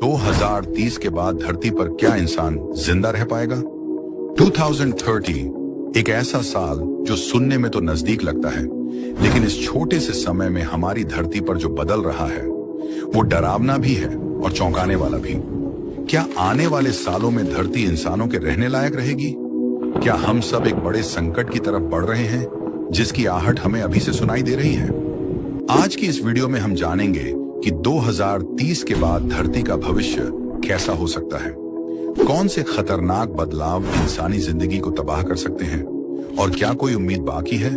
2030 के बाद धरती पर क्या इंसान जिंदा रह पाएगा? 2030 एक ऐसा साल जो सुनने में तो नजदीक लगता है, लेकिन इस छोटे से समय में हमारी धरती पर जो बदल रहा है वो डरावना भी है और चौंकाने वाला भी। क्या आने वाले सालों में धरती इंसानों के रहने लायक रहेगी? क्या हम सब एक बड़े संकट की तरफ बढ़ रहे हैं जिसकी आहट हमें अभी से सुनाई दे रही है? आज की इस वीडियो में हम जानेंगे कि 2030 के बाद धरती का भविष्य कैसा हो सकता है, कौन से खतरनाक बदलाव इंसानी जिंदगी को तबाह कर सकते हैं और क्या कोई उम्मीद बाकी है।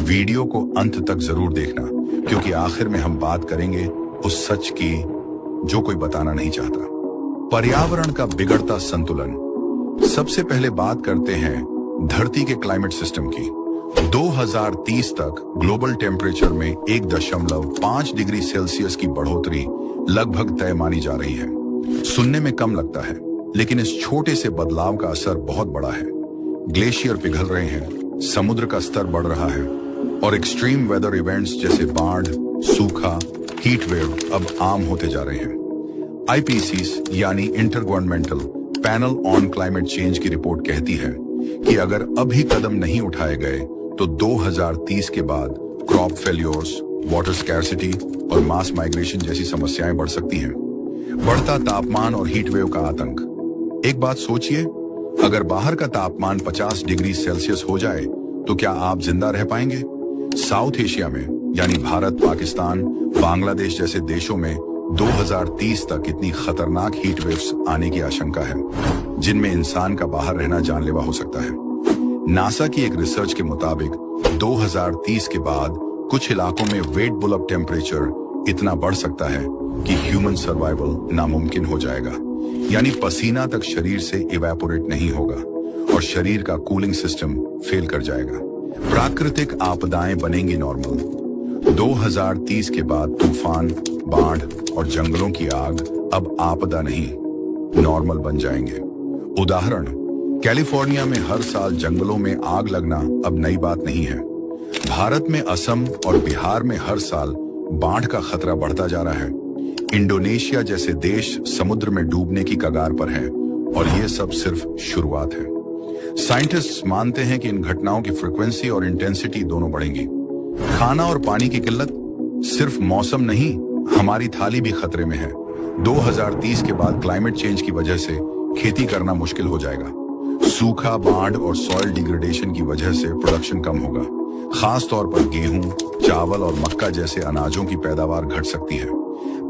वीडियो को अंत तक जरूर देखना, क्योंकि आखिर में हम बात करेंगे उस सच की जो कोई बताना नहीं चाहता। पर्यावरण का बिगड़ता संतुलन। सबसे पहले बात करते हैं धरती के क्लाइमेट सिस्टम की। 2030 तक ग्लोबल टेम्परेचर में 1.5 डिग्री सेल्सियस की बढ़ोतरी लगभग तय मानी जा रही है। सुनने में कम लगता है, लेकिन इस छोटे से बदलाव का असर बहुत बड़ा है। ग्लेशियर पिघल रहे हैं, समुद्र का स्तर बढ़ रहा है और एक्सट्रीम वेदर इवेंट्स जैसे बाढ़, सूखा, हीट वेव अब आम होते जा रहे हैं। आईपीसीसी यानी intergovernmental panel on climate change की रिपोर्ट कहती है कि अगर अभी कदम नहीं उठाए गए तो 2030 के बाद क्रॉप फेल्योर्स, वाटर स्कैर्सिटी और मास माइग्रेशन जैसी समस्याएं बढ़ सकती हैं। बढ़ता तापमान और हीट वेव का आतंक। एक बात सोचिए, अगर बाहर का तापमान 50 डिग्री सेल्सियस हो जाए तो क्या आप जिंदा रह पाएंगे? साउथ एशिया में यानी भारत, पाकिस्तान, बांग्लादेश जैसे देशों में 2030 तक इतनी खतरनाक हीट वेव्स आने की आशंका है जिनमें इंसान का बाहर रहना जानलेवा हो सकता है। नासा की एक रिसर्च के मुताबिक 2030 के बाद कुछ इलाकों में वेट बुलअप टेम्परेचर इतना बढ़ सकता है कि ह्यूमन सर्वाइवल नामुमकिन हो जाएगा, यानी पसीना तक शरीर से इवेपोरेट नहीं होगा और शरीर का कूलिंग सिस्टम फेल कर जाएगा। प्राकृतिक आपदाएं बनेंगी नॉर्मल। 2030 के बाद तूफान, बाढ़ और जंगलों की आग अब आपदा नहीं, नॉर्मल बन जाएंगे। उदाहरण, कैलिफोर्निया में हर साल जंगलों में आग लगना अब नई बात नहीं है। भारत में असम और बिहार में हर साल बाढ़ का खतरा बढ़ता जा रहा है। इंडोनेशिया जैसे देश समुद्र में डूबने की कगार पर हैं और ये सब सिर्फ शुरुआत है। साइंटिस्ट्स मानते हैं कि इन घटनाओं की फ्रीक्वेंसी और इंटेंसिटी दोनों बढ़ेंगी। खाना और पानी की किल्लत। सिर्फ मौसम नहीं, हमारी थाली भी खतरे में है। 2030 के बाद क्लाइमेट चेंज की वजह से खेती करना मुश्किल हो जाएगा। सूखा, बाढ़ और सॉइल डिग्रेडेशन की वजह से प्रोडक्शन कम होगा। खास तौर पर गेहूं, चावल और मक्का जैसे अनाजों की पैदावार घट सकती है।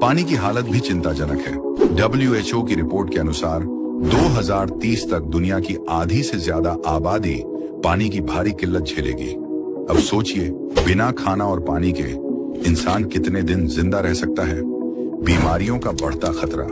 पानी की हालत भी चिंताजनक है। WHO की रिपोर्ट के अनुसार 2030 तक दुनिया की आधी से ज्यादा आबादी पानी की भारी किल्लत झेलेगी। अब सोचिए, बिना खाना और पानी के इंसान कितने दिन जिंदा रह सकता है। बीमारियों का बढ़ता खतरा।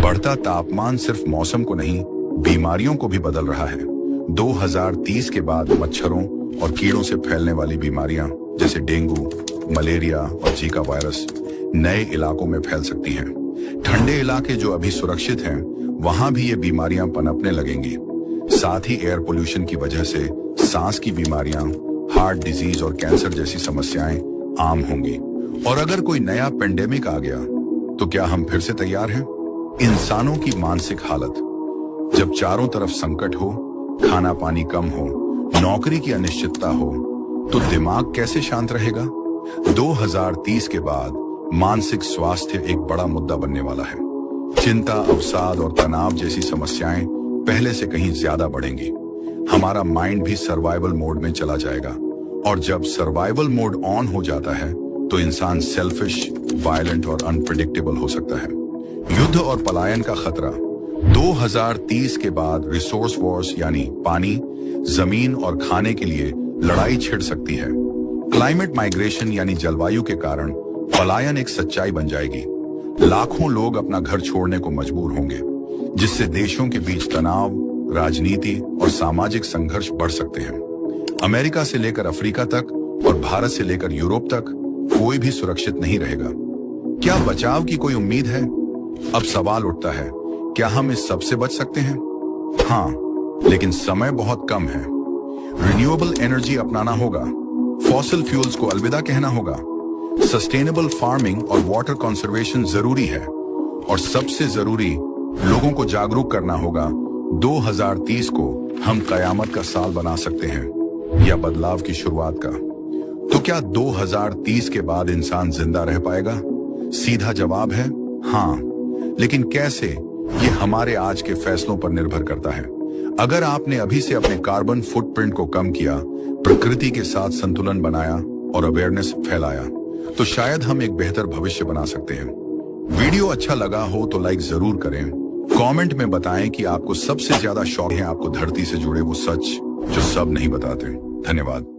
बढ़ता तापमान सिर्फ मौसम को नहीं, बीमारियों को भी बदल रहा है। 2030 के बाद मच्छरों और कीड़ों से फैलने वाली बीमारियां जैसे डेंगू, मलेरिया और जीका वायरस नए इलाकों में फैल सकती हैं। ठंडे इलाके जो अभी सुरक्षित हैं, वहां भी ये बीमारियां पनपने लगेंगी। साथ ही एयर पोल्यूशन की वजह से सांस की बीमारियां, हार्ट डिजीज और कैंसर जैसी समस्याएं आम होंगी। और अगर कोई नया पेंडेमिक आ गया तो क्या हम फिर से तैयार हैं? इंसानों की मानसिक हालत। जब चारों तरफ संकट हो, खाना पानी कम हो, नौकरी की अनिश्चितता हो, तो दिमाग कैसे शांत रहेगा? 2030 के बाद मानसिक स्वास्थ्य एक बड़ा मुद्दा बनने वाला है। चिंता, अवसाद और तनाव जैसी समस्याएं पहले से कहीं ज्यादा बढ़ेंगी। हमारा माइंड भी सर्वाइवल मोड में चला जाएगा और जब सर्वाइवल मोड ऑन हो जाता है तो इंसान सेल्फिश, वायलेंट और अनप्रेडिक्टेबल हो सकता है। युद्ध और पलायन का खतरा। 2030 के बाद रिसोर्स वॉर्स यानी पानी, जमीन और खाने के लिए लड़ाई छिड़ सकती है। क्लाइमेट माइग्रेशन यानी जलवायु के कारण पलायन एक सच्चाई बन जाएगी। लाखों लोग अपना घर छोड़ने को मजबूर होंगे, जिससे देशों के बीच तनाव, राजनीति और सामाजिक संघर्ष बढ़ सकते हैं। अमेरिका से लेकर अफ्रीका तक और भारत से लेकर यूरोप तक कोई भी सुरक्षित नहीं रहेगा। क्या बचाव की कोई उम्मीद है? अब सवाल उठता है, क्या हम इस सब से बच सकते हैं? हाँ, लेकिन समय बहुत कम है। रिन्यूएबल एनर्जी अपनाना होगा, फॉसिल फ्यूल्स को अलविदा कहना होगा, सस्टेनेबल फार्मिंग और वाटर कंजर्वेशन जरूरी है और सबसे जरूरी, लोगों को जागरूक करना होगा। 2030 को हम कयामत का साल बना सकते हैं या बदलाव की शुरुआत का। तो क्या 2030 के बाद इंसान जिंदा रह पाएगा? सीधा जवाब है हाँ, लेकिन कैसे, ये हमारे आज के फैसलों पर निर्भर करता है। अगर आपने अभी से अपने कार्बन फुटप्रिंट को कम किया, प्रकृति के साथ संतुलन बनाया और अवेयरनेस फैलाया, तो शायद हम एक बेहतर भविष्य बना सकते हैं। वीडियो अच्छा लगा हो तो लाइक जरूर करें। कमेंट में बताएं कि आपको सबसे ज्यादा शौक है आपको धरती से जुड़े वो सच जो सब नहीं बताते। धन्यवाद।